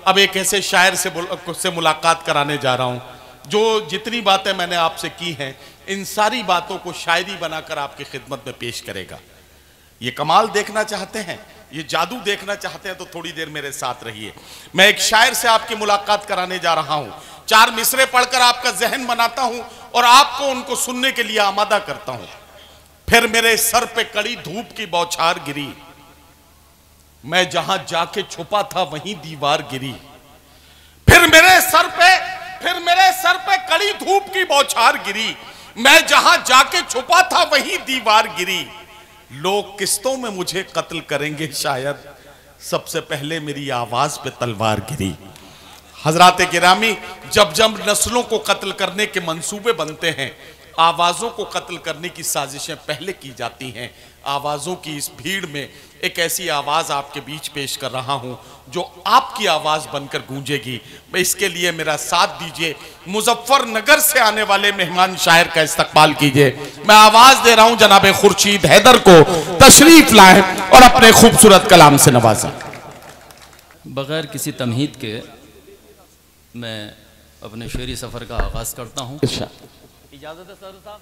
अब एक ऐसे शायर से मुलाकात कराने जा रहा हूं जो जितनी बातें मैंने आपसे की हैं इन सारी बातों को शायरी बनाकर आपकी खिदमत में पेश करेगा। ये कमाल देखना चाहते हैं, ये जादू देखना चाहते हैं तो थोड़ी देर मेरे साथ रहिए। मैं एक शायर से आपकी मुलाकात कराने जा रहा हूं। 4 मिसरे पढ़कर आपका जहन बनाता हूं और आपको उनको सुनने के लिए आमादा करता हूं। फिर मेरे सर पे कड़ी धूप की बौछार गिरी, मैं जहां जाके छुपा था वहीं दीवार गिरी। फिर मेरे सर पे कड़ी धूप की बौछार गिरी, मैं जहां जाके छुपा था वहीं दीवार गिरी। लोग किस्तों में मुझे कत्ल करेंगे शायद, सबसे पहले मेरी आवाज पे तलवार गिरी। हजराते गिरामी, जब जब नस्लों को कत्ल करने के मंसूबे बनते हैं, आवाज़ों को कत्ल करने की साजिशें पहले की जाती हैं। आवाज़ों की इस भीड़ में एक ऐसी आवाज़ आपके बीच पेश कर रहा हूं जो आपकी आवाज़ बनकर गूंजेगी। मैं इसके लिए मेरा साथ दीजिए, मुजफ्फरनगर से आने वाले मेहमान शायर का इस्तकबाल कीजिए। मैं आवाज़ दे रहा हूं जनाब खुर्शीद हैदर को, तशरीफ लाएं और अपने खूबसूरत कलाम से नवाजें। बगैर किसी तमहीद के मैं अपने शेरी सफ़र का आगाज़ करता हूँ। इजाज़त है सर साहब?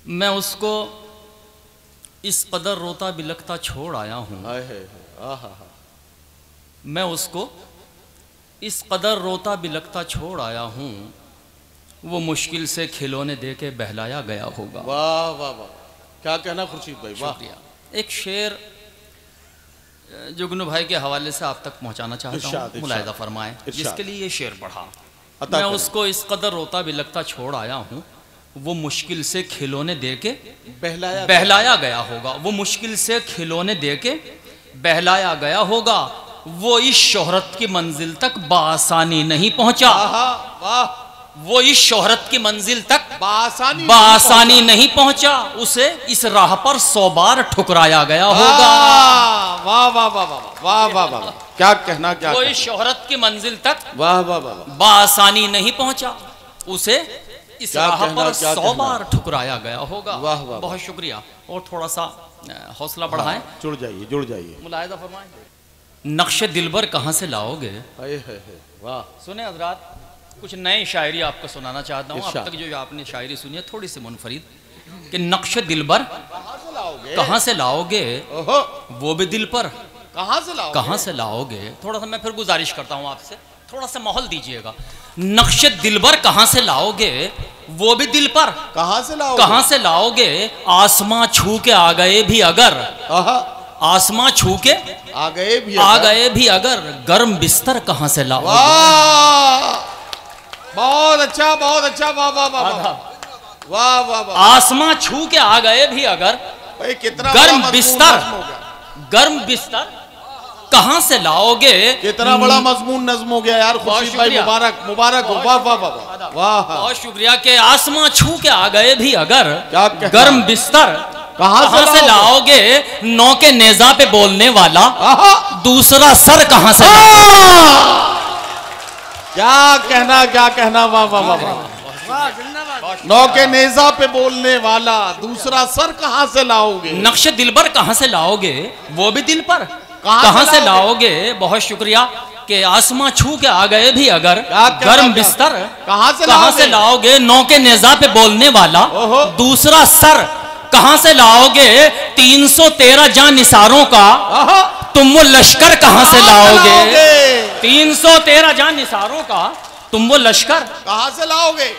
मैं उसको इस कदर रोता बिलखता छोड़ आया हूँ, मैं उसको इस कदर रोता बिलखता छोड़ आया हूँ, वो मुश्किल से खिलौने दे के बहलाया गया होगा। वाह वाह वाह, क्या कहना खुर्शीद भाई, वाह। एक शेर जुगनू भाई के हवाले से आप तक पहुंचाना चाहता हूँ, मुलाहिजा फरमाएं। जिसके लिए ये शेर पढ़ा, मैं उसको इस कदर रोता बिलखता छोड़ आया हूँ, वो मुश्किल से खिलौने दे के बहलाया गया होगा। वो मुश्किल से खिलौने दे के बहलाया गया होगा। वो इस शोहरत की मंजिल तक बासानी नहीं पहुंचा। वो इस शोहरत की मंजिल तक बासानी नहीं पहुंचा। उसे इस राह पर 100 बार ठुकराया गया होगा। वाह वाह वाह वाह वाह वाह, क्या कहना, क्या वो इस शोहरत की मंजिल तक वाह वाह वाह बासानी नहीं पहुंचा। उसे इस राह पर 100 बार ठुकराया गया होगा। वाह वाह, बहुत शुक्रिया। और थोड़ा सा हौसला बढ़ाएं। जुड़ जाइए मुलाहिजा फरमाएं। नक्शे दिलबर कहाँ से लाओगे? वाह। सुने हजरात, कुछ नई शायरी आपको सुनाना चाहता हूँ। अब तक जो आपने शायरी सुनी है थोड़ी सी मुनफरिद, कि नक्शे दिलबर कहाँ से लाओगे, वो भी दिल पर कहाँ से लाओगे। थोड़ा सा मैं फिर गुजारिश करता हूँ आपसे, थोड़ा सा माहौल दीजिएगा। नक्शे दिलबर कहाँ से लाओगे, वो भी दिल पर कहाँ से लाओगे। आसमां छू के आ गए भी अगर, आसमां छू के आ गए भी अगर, गर्म बिस्तर कहाँ से लाओगे। बहुत अच्छा वाह वाह वाह वाह वाह वाह। आसमां छू के आ गए भी अगर, कितना गर्म बिस्तर कहाँ से लाओगे। कितना बड़ा मजमून नज्म हो गया यार खुर्शीद भाई, मुबारक मुबारक। वाह वाह वाह वाह, बहुत शुक्रिया। के आसमां छू के आ गए भी अगर, गर्म बिस्तर कहाँ से लाओगे। नौ के नेजा पे बोलने वाला दूसरा सर कहाँ से लाओगे। क्या कहना, वाह वाह वाह वाह। नौ के नेजा पे बोलने वाला दूसरा सर कहाँ से लाओगे। नक्शे दिलबर कहाँ से लाओगे, वो भी दिल पर कहाँ से लाओगे। बहुत शुक्रिया। कि आसमां छू के आ गए भी अगर, गर्म बिस्तर कहाँ से लाओगे। नौ के नेजा पे बोलने वाला दूसरा सर कहाँ से लाओगे। 313 जान निसारों का तुम वो लश्कर कहाँ से लाओगे। 313 जान निसारों का तुम वो लश्कर कहाँ से लाओगे।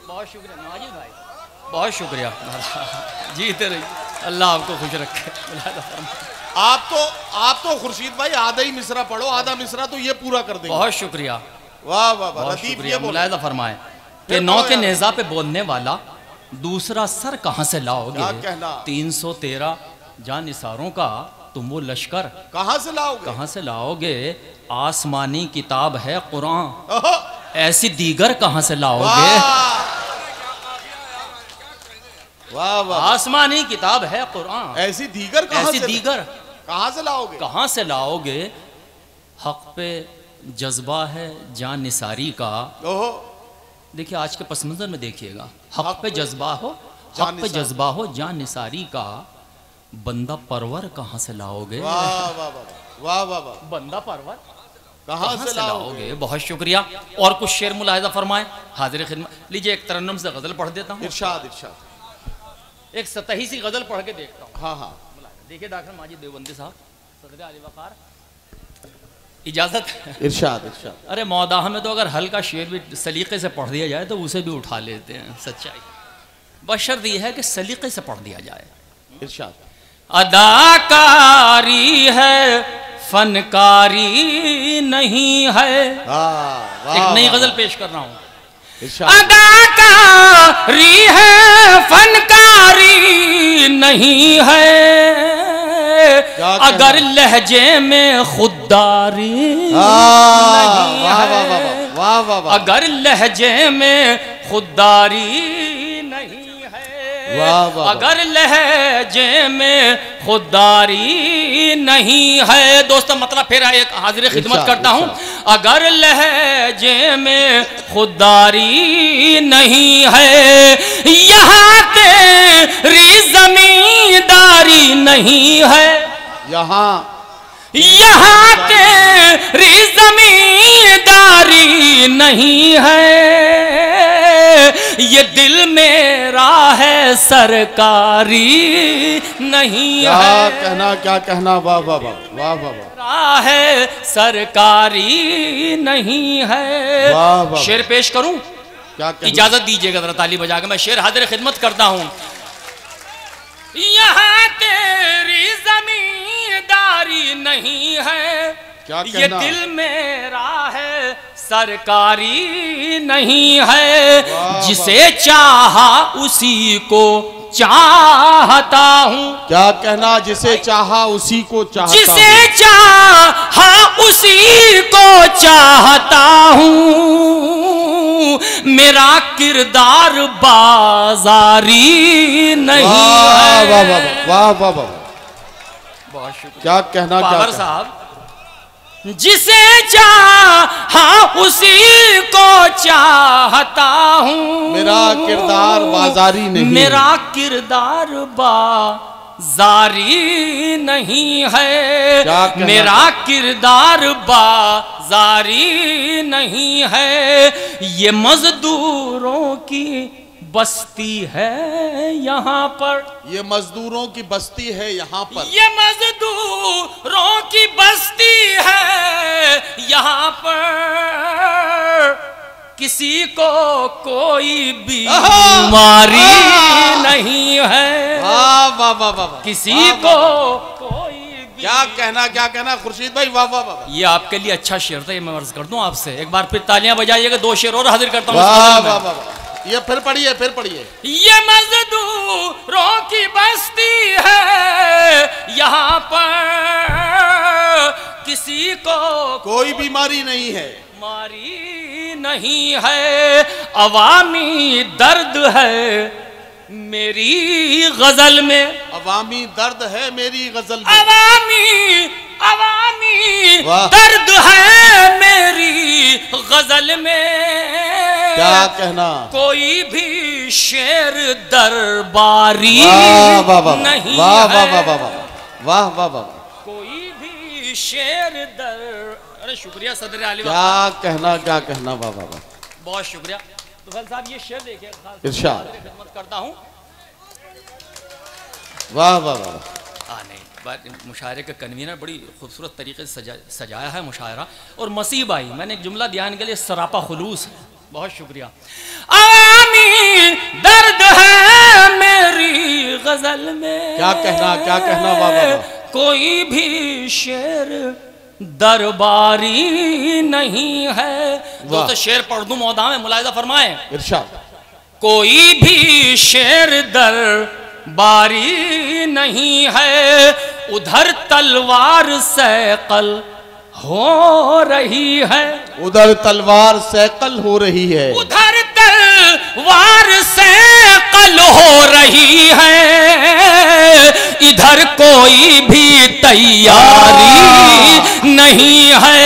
बहुत शुक्रिया नाजिल भाई, बहुत शुक्रिया। जीते रहिए, अल्लाह आपको खुश रखे। आप तो खुर्शीद भाई आधा ही मिसरा पढ़ो, आधा मिसरा तो ये पूरा कर देंगे। बहुत शुक्रिया। वाह वाह वाह, बहुत शुक्रिया। मुलाहिजा फरमाएं कि नौ के नेजा पे बोलने वाला दूसरा सर कहाँ से लाओगे। 313 जान निसारों का तुम वो लश्कर कहाँ से लाओगे। आसमानी किताब है कुरान, ऐसी दीगर कहाँ से लाओगे। वाह वाह। आसमानी किताब है कुरान, ऐसी दीगर कहाँ से लाओगे। हक पे जज्बा है जान निसारी का। देखिए आज के पस मंजर में देखिएगा, हक पे जज्बा हो जान निसारी का। बंदा परवर कहाँ से लाओगे? वाह वाह वाह वाह वाह वाह, बंदा परवर कहाँ से लाओगे? बहुत शुक्रिया। और कुछ शेर मुलाहिजा फरमाए, हाजिर खिदमत। लीजिए एक तरन्नुम से गजल पढ़ देता हूँ। इरशाद इरशाद। एक सतही सी गजल पढ़ के देखता हूँ। हाँ हाँ देखिए डॉक्टर माजिद देवबंदी साहब, सदर आली वकार, इजाजत? इरशाद इरशाद। अरे मौदाह में तो अगर हल्का शेर भी सलीके से पढ़ दिया जाए तो उसे भी उठा लेते हैं, सच्चाई। बशर्त यह है कि सलीके से पढ़ दिया जाए। इरशाद। अदाकारी है, फनकारी नहीं है। एक नई गजल पेश कर रहा हूं। अदाकारी है, फनकारी नहीं है। अगर लहजे में खुददारी नहीं है, अगर लहजे में खुददारी नहीं है, अगर लहजे में खुददारी नहीं है। दोस्तों मतलब फिर एक हाजिर खिदमत करता हूं। अगर लहजे में खुददारी नहीं है, यहाँ तेरी जमींदारी नहीं है, यहाँ तेरी जमींदारी नहीं है। ये दिल मेरा है, सरकारी नहीं है। क्या कहना, वाह वाह वाह वाह वाह, है सरकारी नहीं है। वाह वाह। शेर पेश करूं? क्या इजाजत दीजिएगा जरा ताली बजा के मैं शेर हाजिर खिदमत करता हूं। यहाँ तेरी जमींदारी नहीं है, ये दिल मेरा है, सरकारी नहीं है। जिसे चाहा उसी को चाहता हूँ। क्या कहना, जिसे चाहा उसी को चाहता, जिसे चाहा उसी को चाहता हूँ। मेरा किरदार बाजारी नहीं है। वाह वाह वाह वाह वाह, बहुत शुक्रिया। क्या कहना बाबर साहब, जिसे चाहा उसी को चाहता हूँ। मेरा किरदार बाजारी नहीं, मेरा किरदार बाजारी नहीं है। मेरा किरदार बाजारी नहीं है। ये मजदूरों की बस्ती है यहाँ पर, ये मजदूरों की बस्ती है यहाँ पर, ये मजदूरों की बस्ती है यहाँ पर। किसी को कोई बीमारी नहीं है, किसी को कोई। क्या कहना खुर्शीद भाई, वाह वाह वाह। ये आपके लिए अच्छा शेर था, ये मैं अर्ज कर दूं आपसे। एक बार फिर तालियां बजाइएगा। दो शेर और हाजिर करता हूँ। वाह वाह वाह, ये फिर पढ़िए। ये मजदूरों की बस्ती है यहाँ पर। किसी को कोई बीमारी नहीं है, बीमारी नहीं है। अवामी दर्द है मेरी गजल में, अवामी दर्द है मेरी गजल में, अवामी दर्द है मेरी गजल में। क्या कहना, कोई भी शेर दरबारी नहीं है, वाह वाह वाह, कोई भी शेर अरे शुक्रिया सदर आली, क्या कहना, वाह वाह वाह, बहुत शुक्रिया। तो साहब ये शेर देखिए, इरशाद खिदमत करता हूँ। वाह वाह वाह। मुशायरे का कन्वीनर बड़ी खूबसूरत तरीके से सजाया है मुशायरा। और मसीह भाई, मैंने एक जुमला ध्यान के लिए, सरापा खुलूस है। बहुत शुक्रिया। आमी दर्द है मेरी गजल में, क्या कहना, वाह वाह। कोई भी शेर दरबारी नहीं है। दोस्तों शेर पढ़ दूं मौदा में, मुलाहिजा फरमाए। इरशाद। कोई भी शेर दरबारी नहीं है। उधर तलवार सैकल हो रही है, उधर तलवार सैकल हो रही है, उधर तलवार सैकल हो रही है। इधर कोई भी तैयारी नहीं है,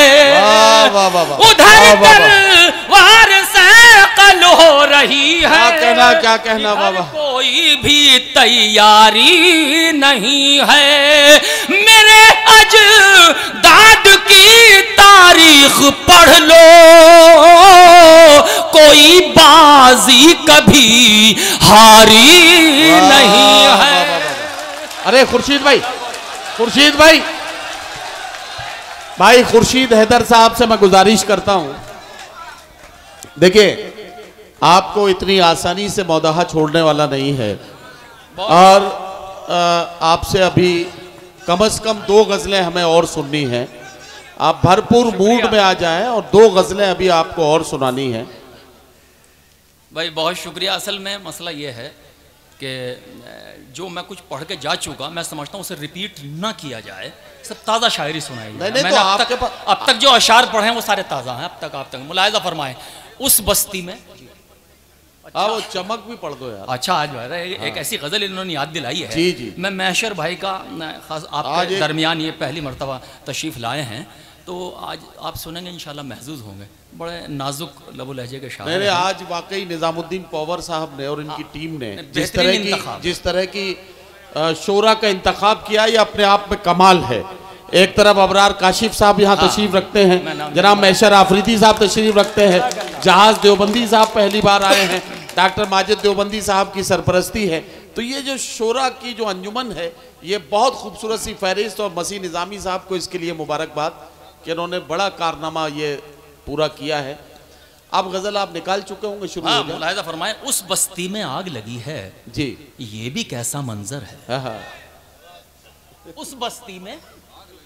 उधर तलवार सैकल हो रही है। क्या कहना बाबा, कोई भी तैयारी नहीं है। मेरे अजदाद की तारीख पढ़ लो, कोई बाजी कभी हारी नहीं है। अरे खुर्शीद भाई, खुर्शीद भाई, भाई खुर्शीद हैदर साहब से मैं गुजारिश करता हूं, देखिए आपको इतनी आसानी से मौदाहा छोड़ने वाला नहीं है, और आपसे अभी कम से कम 2 गज़लें हमें और सुननी है। आप भरपूर मूड में आ जाएं और 2 गज़लें अभी आपको और सुनानी है। भाई बहुत शुक्रिया। असल में मसला ये है कि जो मैं कुछ पढ़ के जा चुका, मैं समझता हूँ उसे रिपीट ना किया जाए, सब ताज़ा शायरी सुनाई जाए। मैंने तो अब तक जो अशार पढ़े हैं वो सारे ताज़ा हैं। अब तक आप तक मुलाहिज़ा फरमाएं, उस बस्ती में हाँ वो चमक भी पढ़ दो यार। अच्छा आज एक ऐसी गज़ल इन्होंने याद दिलाई है। जी जी। मैं महशर भाई का खास आपके दरमियान ये पहली मर्तबा तशरीफ़ लाए हैं, तो आज आप सुनेंगे इंशाल्लाह महजूज होंगे। बड़े नाजुक लबो लहजे के शायर मेरे आज वाकई निज़ामुद्दीन पॉवर साहब ने और इनकी टीम ने जिस तरह की शोरा का इंतखाब किया, ये अपने आप में कमाल है। एक तरफ अबरार काशिफ साहब यहाँ तशरीफ रखते हैं, जनाब महशर आफरीदी साहब तशरीफ रखते हैं, जहाज देवबंदी साहब पहली बार आए हैं, डॉक्टर माजिद देवबंदी साहब की सरपरस्ती है। तो ये जो शोरा की जो अंजुमन है, ये बहुत खूबसूरत सी फहरिस्त, और मसीह निज़ामी साहब को इसके लिए मुबारकबाद कि उन्होंने बड़ा कारनामा ये पूरा किया है। अब गज़ल आप निकाल चुके होंगे, शुरू हो जाए। मुलाहिज़ा फरमाएं, उस बस्ती में आग लगी है जी, ये भी कैसा मंजर है। हाँ। उस बस्ती में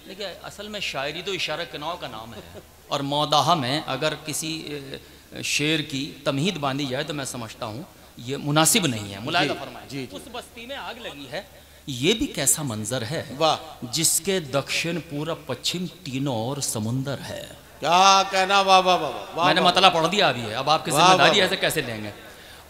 देखिए, असल में शायरी तो इशारा कनाव का नाम है, और मौदाहा में अगर किसी शेर की तमहीद बांधी जाए तो मैं समझता हूँ ये मुनासिब नहीं है। मुलाहिज़ा फरमाएं, उस बस्ती में आग लगी है ये भी कैसा मंजर है, जिसके दक्षिण पूरब पश्चिम तीनों ओर समुंदर है। क्या कहना, वाह वाह वाह। मैंने मतलब पढ़ दिया अभी है, अब आपकी जिम्मेदारी ऐसे कैसे लेंगे।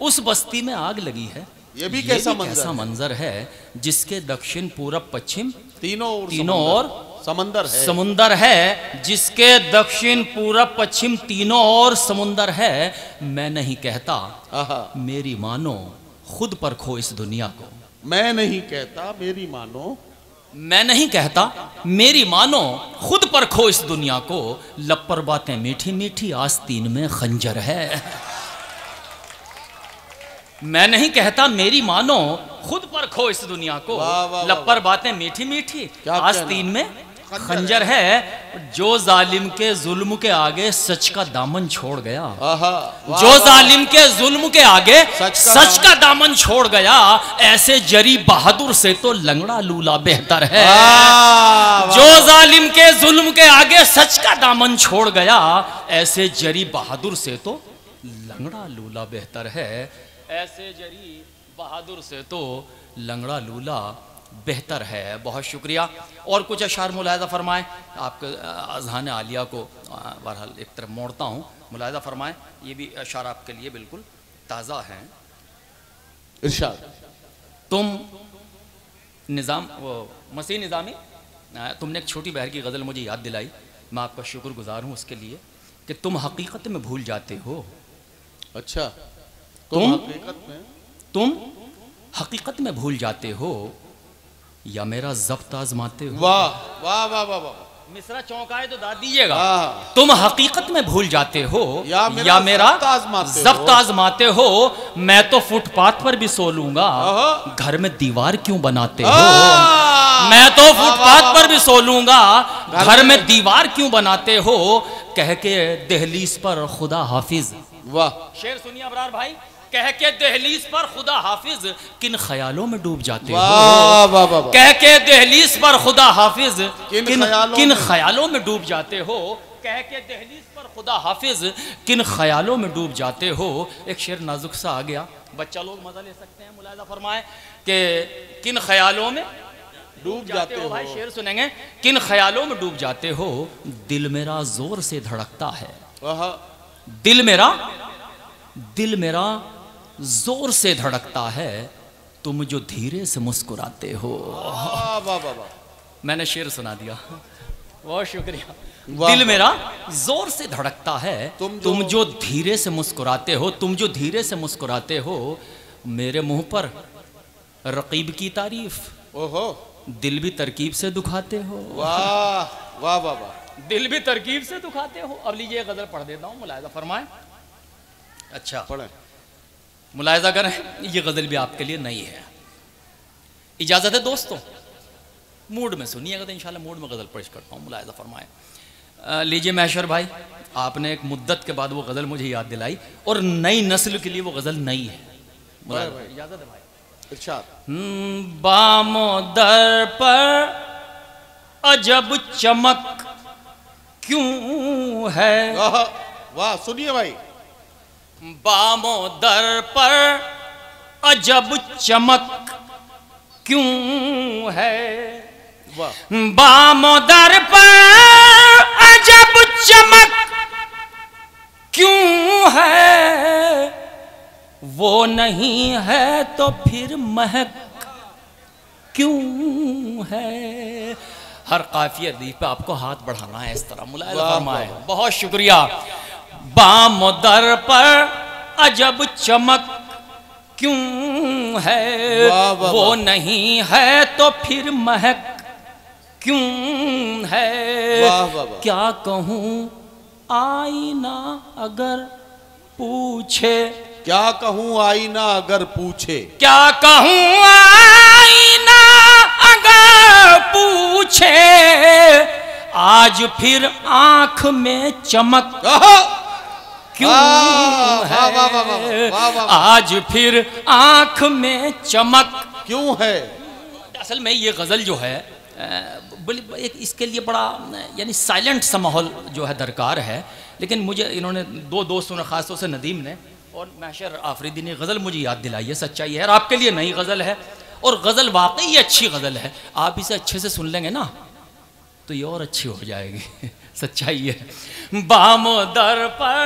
उस बस्ती में आग लगी है ये भी कैसा मंजर है, जिसके दक्षिण पूरब पश्चिम तीनों ओर समुंदर है, जिसके दक्षिण पूरब पश्चिम तीनों ओर समुंदर है। मैं नहीं कहता मेरी मानो खुद परखो इस दुनिया को। मैं नहीं कहता मेरी मानो, मैं नहीं कहता मेरी मानो खुद परखो इस दुनिया को। लब पर बातें मीठी मीठी आस्तीन में खंजर है। मैं नहीं कहता मेरी मानो खुद परखो इस दुनिया को। लब पर बातें मीठी मीठी आस्तीन में खंजर है। जो जालिम के जुल्म के आगे सच का दामन छोड़ गया, जो जालिम के जुल्म के आगे सच का दामन छोड़ गया, ऐसे जरी बहादुर से तो लंगड़ा लूला बेहतर है। जो जालिम के जुल्म के आगे सच का दामन छोड़ गया, ऐसे जरी बहादुर से तो लंगड़ा लूला बेहतर है। ऐसे जरी बहादुर से तो लंगड़ा लूला बेहतर है। बहुत शुक्रिया। और कुछ अशार मुलाहिज़ा फरमाएं। आपके अज़हान आलिया को बहरहाल एक तरफ मोड़ता हूँ, मुलाहिज़ा फरमाएं। ये भी अशार आपके लिए बिल्कुल ताज़ा हैं। इरशाद। तुम निज़ाम वो मसीह निज़ामी, तुमने एक छोटी बहर की गज़ल मुझे याद दिलाई, मैं आपका शुक्रगुजार हूँ उसके लिए कि तुम हकीकत में भूल जाते हो। अच्छा, तुम हकीकत में भूल जाते हो या मेरा ज़ब्त आज़माते हो। वाह वाह वाह वाह वाह। मिसरा चौंकाए तो दाद दीजिएगा। तुम हकीकत में भूल जाते हो या मेरा ज़ब्त आज़माते हो। मैं तो फुटपाथ पर भी सो लूंगा, घर में दीवार क्यों बनाते हो। मैं तो फुटपाथ पर भी सो लूंगा, घर में दीवार क्यों बनाते हो। कह के दहलीज पर खुदा हाफिज। वाह, शेर सुनिए अबरार भाई। कह के दहलीज पर खुदा हाफिज किन ख्यालों में डूब जाते हो। कह के दहलीज पर खुदा हाफिज किन ख्यालों में डूब जाते हो। कह के दहलीज पर खुदा हाफिज किन ख्यालों में डूब जाते हो। एक शेर नाजुक सा आ गया, बच्चा लोग मजा ले सकते हैं। मुलाहिज़ा फरमाए कि किन ख्यालों में डूब जाते हो। भाई शेर सुनेंगे। किन ख्यालों में डूब जाते हो। दिल मेरा जोर से धड़कता है। दिल मेरा जोर से धड़कता है, तुम जो धीरे से मुस्कुराते हो। मैंने शेर सुना दिया। बहुत शुक्रिया। दिल मेरा जोर से धड़कता है तुम जो धीरे से मुस्कुराते हो, तुम जो धीरे से मुस्कुराते हो, मेरे मुंह पर रकीब की तारीफ। ओहो, दिल भी तरकीब से दुखाते हो। वाह वाह वाह वाह, दिल भी तरकीब से दुखाते हो। अब लीजिए गजल पढ़ देता हूँ, मुलायजा फरमाएं। अच्छा पढ़े, मुलायजा करें, ये गजल भी आपके लिए नई है। इजाजत है दोस्तों, मूड में सुनिएगा तो इंशाल्लाह मूड में गजल पेश करता हूँ। मुलायजा फरमाएं। लीजिए महशर भाई, आपने एक मुद्दत के बाद वो गजल मुझे याद दिलाई और नई नस्ल के लिए वो गजल नई है। इजाजत है भाई। बामो दर पर अजब चमक क्यों है। वाह, सुनिए भाई। बामो दर पर अजब चमक क्यों है। बामो दर पर अजब चमक क्यों है। वो नहीं है तो फिर महक क्यों है। हर काफिया दी पे आपको हाथ बढ़ाना है इस तरह। मुलायजा फरमाए। बहुत शुक्रिया। बाम दर पर अजब चमक क्यों है। वो नहीं है तो फिर महक क्यों है। क्या कहूँ आईना अगर पूछे। क्या कहूँ आईना अगर पूछे। क्या कहूँ आईना अगर पूछे। आज फिर आंख में चमक क्यों है। आज फिर आंख में चमक क्यों है। असल में ये गजल जो है एक इसके लिए बड़ा यानी साइलेंट सा माहौल जो है दरकार है। लेकिन मुझे इन्होंने दो दोस्तों ने, खासतौर से नदीम ने और महशर आफरीदी ने गज़ल मुझे याद दिलाई है। सच्चाई है और आपके लिए नई गज़ल है और गज़ल वाकई अच्छी गज़ल है। आप इसे अच्छे से सुन लेंगे ना तो ये और अच्छी हो जाएगी। सच्चाई है। बामो दर पर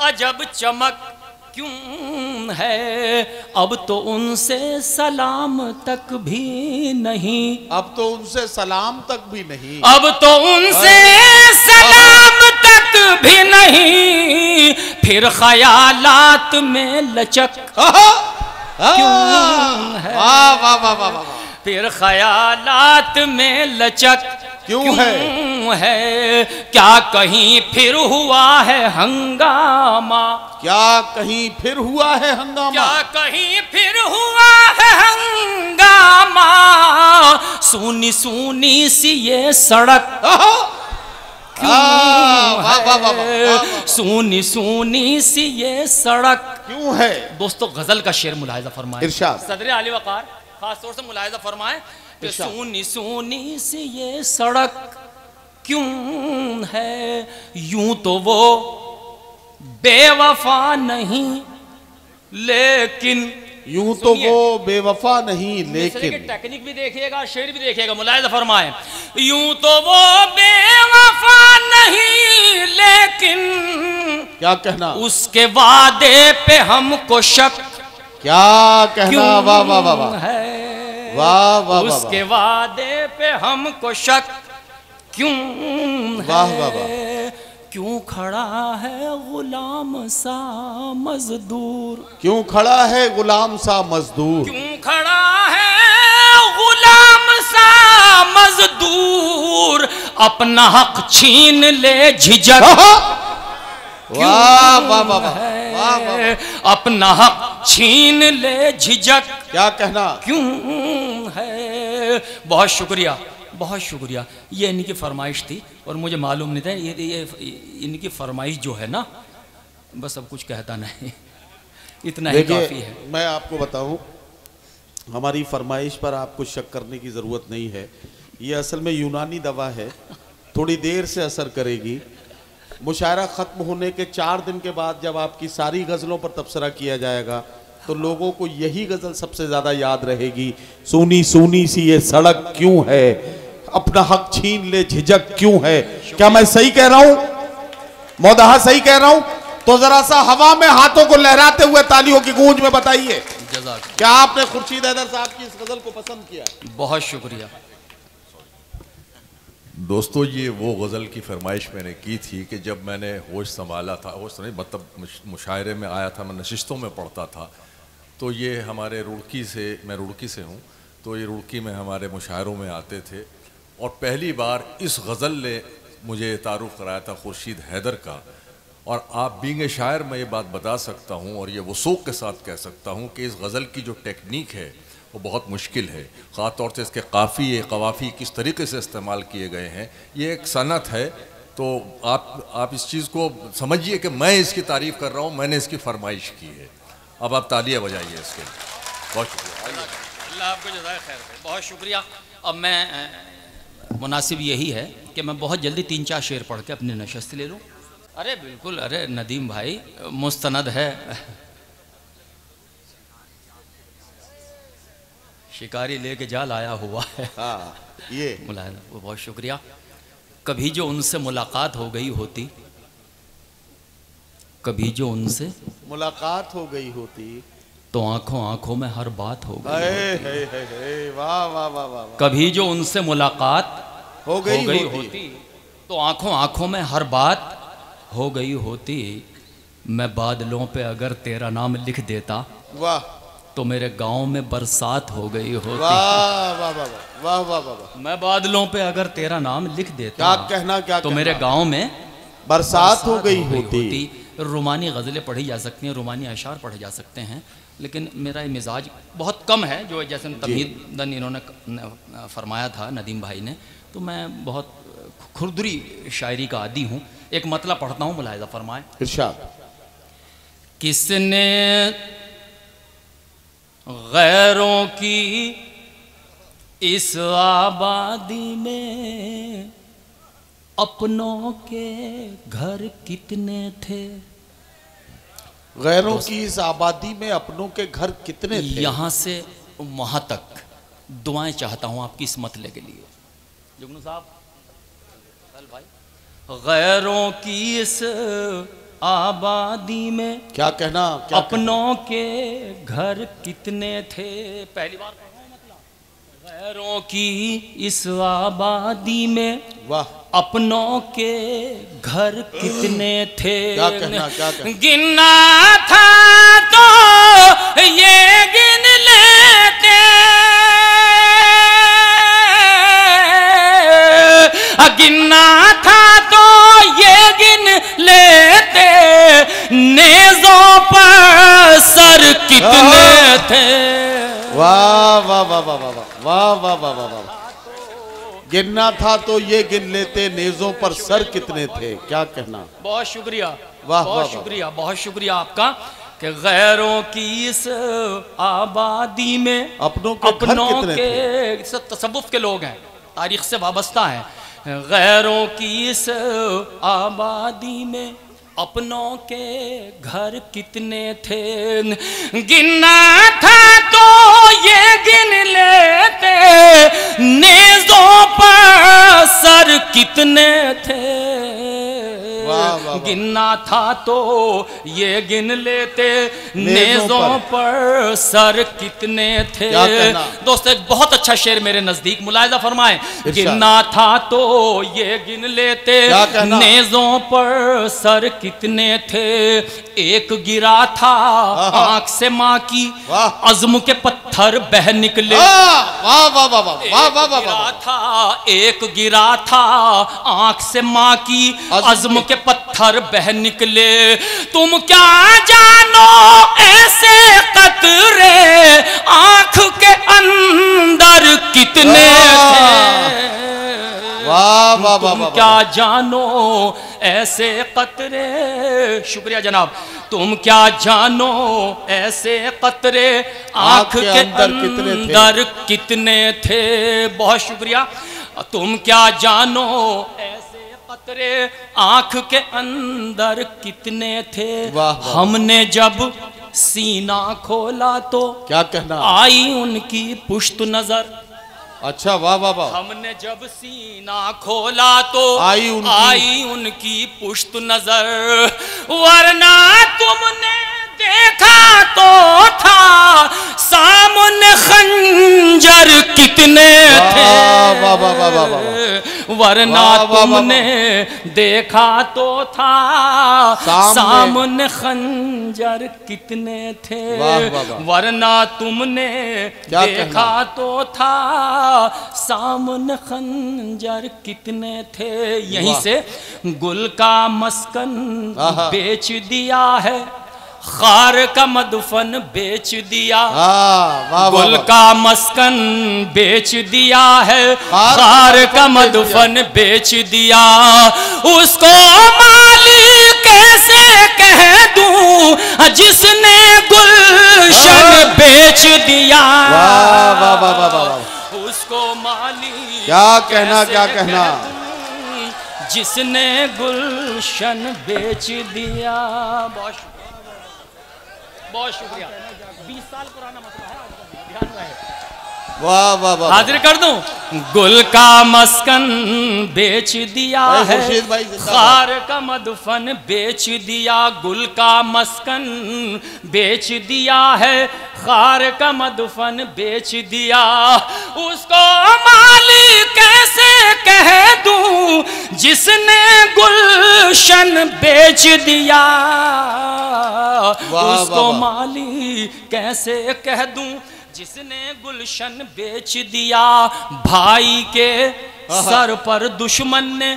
अजब चमक क्यों है। अब तो उनसे सलाम तक भी नहीं। अब तो उनसे सलाम तक भी नहीं। अब तो उनसे सलाम तक भी नहीं। फिर ख्यालात में लचक क्यों है। वाह वाह वाह वाह वाह। फिर ख्यालात में लचक क्यों है। क्या कहीं फिर हुआ है हंगामा। क्या कहीं फिर हुआ है हंगामा। क्या कहीं फिर हुआ है हंगामा। सूनी सूनी सी ये सड़क क्यों है। सूनी सूनी सी ये सड़क क्यों है। दोस्तों गजल का शेर मुलाहिजा फरमाए। इरशाद। सदर आली वकार खासतौर से मुलाहिजा फरमाए। सूनी सूनी सी ये सड़क क्यों है। यूं तो वो बेवफा नहीं लेकिन। यूं तो वो बेवफा नहीं लेकिन। टेक्निक भी देखिएगा, शेर भी देखिएगा। मुलाहिजा फरमाए। यूं तो वो बेवफा नहीं लेकिन। क्या कहना। उसके वादे पे हमको शक क्या कहना। वाह वाह वाह वाह है। वाह वाह। उसके वादे पे हमको शक क्यों है। वाह वाह वाह। क्यों खड़ा है गुलाम सा मजदूर। क्यों खड़ा है गुलाम सा मजदूर। क्यों खड़ा है गुलाम सा मजदूर। अपना हक छीन ले झिझक वाह वाह वाह वाह। अपना हक छीन ले झिझक क्या कहना। क्यों है। बहुत शुक्रिया, बहुत शुक्रिया। ये इनकी फरमाइश थी और मुझे मालूम नहीं था। ये इनकी फरमाइश जो है ना, बस अब कुछ कहता नहीं, इतना ही काफ़ी है। मैं आपको बताऊं, हमारी फरमाइश पर आपको शक करने की ज़रूरत नहीं है। ये असल में यूनानी दवा है, थोड़ी देर से असर करेगी। मुशायरा ख़त्म होने के 4 दिन के बाद जब आपकी सारी गज़लों पर तबसरा किया जाएगा तो लोगों को यही गज़ल सबसे ज़्यादा याद रहेगी। सूनी सूनी सी ये सड़क क्यों है। अपना हक छीन ले झिझक क्यों है। क्या मैं सही कह रहा हूं। मौदहा सही कह रहा हूं। तो जरा सा हवा में हाथों को लहराते हुए तालियों की गूंज में बताइए क्या आपने खुर्शीद हैदर साहब की इस गजल को पसंद किया। बहुत शुक्रिया। दोस्तों, ये वो गज़ल की फरमाइश मैंने की थी कि जब मैंने होश संभाला था, होश नहीं मतलब मुशायरे में आया था, मैं नशिस्तों में पढ़ता था, तो ये हमारे रुड़की से, मैं रुड़की से हूँ, तो ये रुड़की में हमारे मुशायरों में आते थे। और पहली बार इस गज़ल ने मुझे तारुफ़ कराया था खुर्शीद हैदर का। और आप बींग शायर मैं ये बात बता सकता हूँ और ये वसूख के साथ कह सकता हूँ कि इस गज़ल की जो टेक्निक है वो बहुत मुश्किल है। ख़ास तौर से इसके काफ़िए कवाफ़ी किस तरीके से इस्तेमाल किए गए हैं, ये एक सनत है। तो आप इस चीज़ को समझिए कि मैं इसकी तारीफ़ कर रहा हूँ, मैंने इसकी फरमाइश की है। अब आप तालियां बजाइए इसके लिए। बहुत शुक्रिया, अल्लाह आपको जज़ाए खैर दे, बहुत शुक्रिया। अब मैं मुनासिब यही है कि मैं बहुत जल्दी 3-4 शेर पढ़ के अपनी नशस्त ले लूँ। अरे बिल्कुल, अरे नदीम भाई मुस्तनद है। शिकारी लेके जाल आया हुआ है। हाँ, ये मुलायना, बहुत शुक्रिया। कभी जो उनसे मुलाकात हो गई होती, कभी जो उनसे मुलाकात हो गई होती, तो आंखों आंखों में हर बात हो गई होती। वाह वाह वाह वाह। कभी जो उनसे मुलाकात हो गई होती, तो आंखों आंखों में हर बात हो गई होती। मैं बादलों पे अगर तेरा नाम लिख देता, वाह, तो मेरे गांव में बरसात हो गई होती। वाह वाह वाह वाह वाह वाह। मैं बादलों पे अगर तेरा नाम लिख देता, क्या कहना, क्या तो कहना? मेरे गांव में बरसात हो गई होती। रुमानी गज़लें पढ़ी जा सकती हैं, रुमानी अशार पढ़े जा सकते हैं, लेकिन मेरा ये मिजाज बहुत कम है। जो जैसे तमीदन इन्होंने फरमाया था नदीम भाई ने, तो मैं बहुत खुरदरी शायरी का आदी हूँ। एक मतलब पढ़ता हूँ, मुलाहिज़ा फरमाए। इरशाद। किसने गैरों की इस आबादी में अपनों के घर कितने थे? गैरों की इस आबादी में अपनों के घर कितने थे? यहाँ से वहाँ तक दुआएं चाहता हूँ आपकी इस मतले के लिए। जुगनू साहब, भाई, गैरों की इस आबादी में क्या कहना, क्या अपनों के घर कितने थे? पहली बार मतलब गैरों की इस आबादी में, वाह, अपनों के घर कितने थे? क्या कहना, क्या कहना? गिनना था तो ये गिन लेते, गिनना था तो ये गिन लेते, नेज़ों पर सर कितने थे? वाह वाह वाह वाह वाह वाह वाह वाह वाह वाह। गिनना था तो ये गिन लेते, नेज़ों पर सर कितने थे? क्या कहना। बहुत शुक्रिया, वाह, बहुत शुक्रिया, बहुत शुक्रिया आपका कि गैरों की इस आबादी में अपनों के तसव्वुफ के लोग हैं, तारीख से वाबस्ता हैं। गैरों की इस आबादी में अपनों के घर कितने थे? गिनना था तो ये गिन लेते, नेज़ों पर सर कितने थे? गिनना था तो ये गिन लेते, नेज़ों पर सर कितने थे? दोस्तों, एक बहुत अच्छा शेर मेरे नजदीक, मुलाहिज़ा फरमाएं। गिनना था तो ये गिन लेते, नेज़ों पर सर कितने थे? एक गिरा था आंख से माँ की, अज़्म के पत्थर बह निकले। गिरा था, एक गिरा था आंख से माँ की, अज़्म के पत्थर बह निकले। तुम क्या जानो ऐसे कतरे आंख के अंदर कितने थे? तुम क्या जानो ऐसे कतरे, शुक्रिया जनाब, तुम क्या जानो ऐसे कतरे आंख के अंदर कितने थे? बहुत शुक्रिया। तुम क्या जानो ऐसे कतरे आंख के अंदर कितने थे? हमने जब सीना खोला तो क्या कहना, आई उनकी पुश्त नजर। अच्छा, वाह वाह वाह। हमने जब सीना खोला तो आई उनकी पुश्त नजर, वरना तुमने देखा तो था सामने खंजर कितने थे? वरना तुमने देखा तो था सामने खंजर कितने थे, वरना तुमने देखा तो था सामने खंजर कितने थे। यहीं से गुल का मस्कन बेच दिया है, खार का मदफन बेच दिया, गुल का मस्कन बेच दिया है, खार का मदफन बेच दिया। उसको माली कैसे कह दूं जिसने गुलशन बेच दिया। उसको माली क्या कहना, क्या कहना, जिसने गुलशन बेच दिया। बहुत शुक्रिया। 20 साल पुराना मसला है, ध्यान रहे। वाह वाह वाह, हाजिर कर दूं। गुल का मस्कन बेच दिया है, खार का मदफन बेच दिया, गुल का मस्कन बेच दिया है, खार का मदफन बेच दिया। उसको माली कैसे कह दूं जिसने गुलशन बेच दिया। उसको माली कैसे कह दूं जिसने गुलशन बेच दिया। भाई के सर पर दुश्मन ने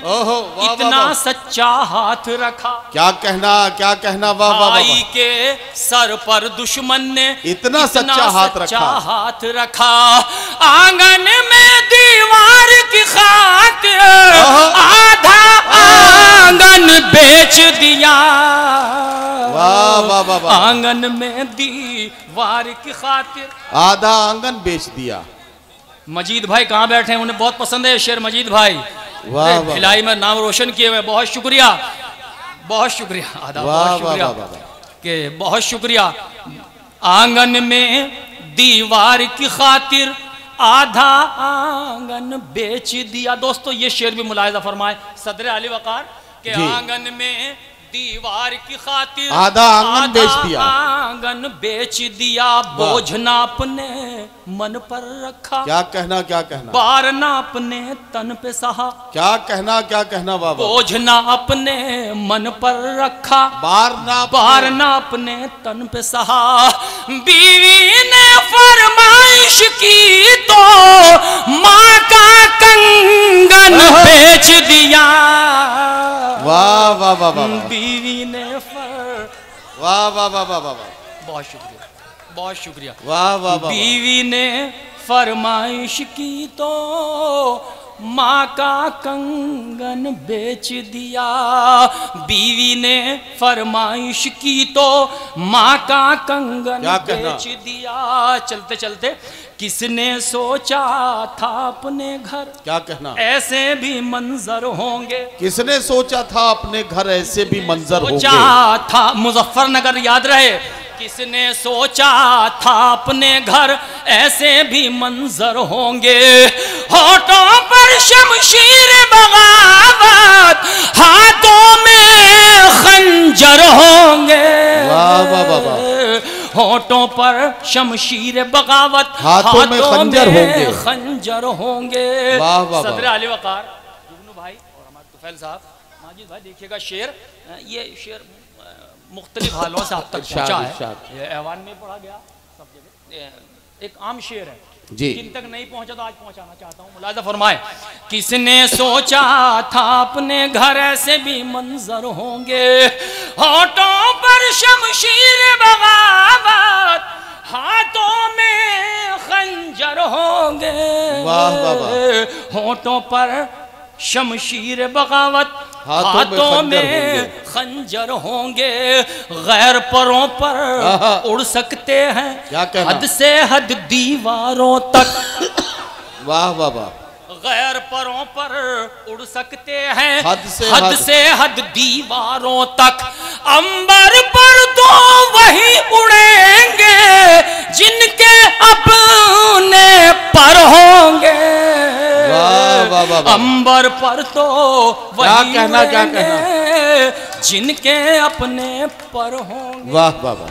इतना सच्चा हाथ रखा। क्या कहना, क्या कहना, वाह वाह। भाई के सर पर दुश्मन ने इतना सच्चा हाथ रखा। आंगन में दीवार की खातिर आधा आंगन बेच दिया। वाह वाह वाह। आंगन में दीवार की खातिर आधा आंगन बेच दिया। मजीद भाई कहाँ बैठे हैं, उन्हें बहुत पसंद है शेर। मजीद भाई भिलाई में नाम रोशन किए हुए, बहुत शुक्रिया, बहुत शुक्रिया, आधा बहुत शुक्रिया के बहुत शुक्रिया। आंगन में दीवार की खातिर आधा आंगन बेच दिया। दोस्तों ये शेर भी मुलाहिजा फरमाए सदर आली वकार के आंगन में दीवार की खातिर आधा आंगन बेच दिया। आंगन बेच दिया। बोझ ना अपने मन पर रखा। क्या कहना, क्या कहना, बार ना अपने तन पे सहा। क्या कहना, क्या कहना, बाबा। बोझ ना अपने मन पर रखा, बार ना अपने तन पे सहा। बीवी ने फरमाइश की तो माँ का कंगन बेच दिया। वाह वाह वाह वाह। बीवी ने वाह वाह वाह वाह वाह। बहुत शुक्रिया, बहुत शुक्रिया। वाह वाह वाह। बीवी ने फरमाइश की तो माँ का कंगन बेच दिया। बीवी ने फरमाइश की तो माँ का कंगन बेच दिया। चलते चलते किसने सोचा था अपने घर, क्या कहना, ऐसे भी मंजर होंगे। किसने सोचा था अपने घर ऐसे भी मंजर होंगे। सोचा था, मुजफ्फरनगर याद रहे। किसने सोचा था अपने घर ऐसे भी मंजर होंगे। होठों पर शमशीर बगावत, हाथों में खंजर होंगे। वाह वाह वाह। होठों पर शमशीर बगावत, हाथों में खंजर होंगे, खंजर होंगे। वाह वाह। सदर आली वकार जुगनू भाई और हमारे तुफैल साहब, माजिद भाई देखिएगा शेर। ये शेर मुख्तलिफ हालों से आप तक पहुंचा है। ये ऐवान में पढ़ा गया सब जगह। एक आम शेर है जी, जिन तक नहीं पहुंचा तो आज पहुंचाना चाहता हूँ। मुलाहिजा फरमाए। किसने सोचा था अपने घर ऐसे भी मंजर होंगे। होठों पर शमशीर बगावत, हाथों में खंजर होंगे। वाह वाह वाह। होठों पर शमशीर बगावत, हाथों में खंजर होंगे। गैर परों पर उड़ सकते हैं हद से हद दीवारों तक। वाह वाह वाह। गैर परों पर उड़ सकते हैं हद से हद दीवारों तक। अंबर पर तो वही उड़ेंगे जिनके अपने पर होंगे। अंबर पर तो वही क्या कहना जिनके अपने पर होंगे। वाह वाह वाह।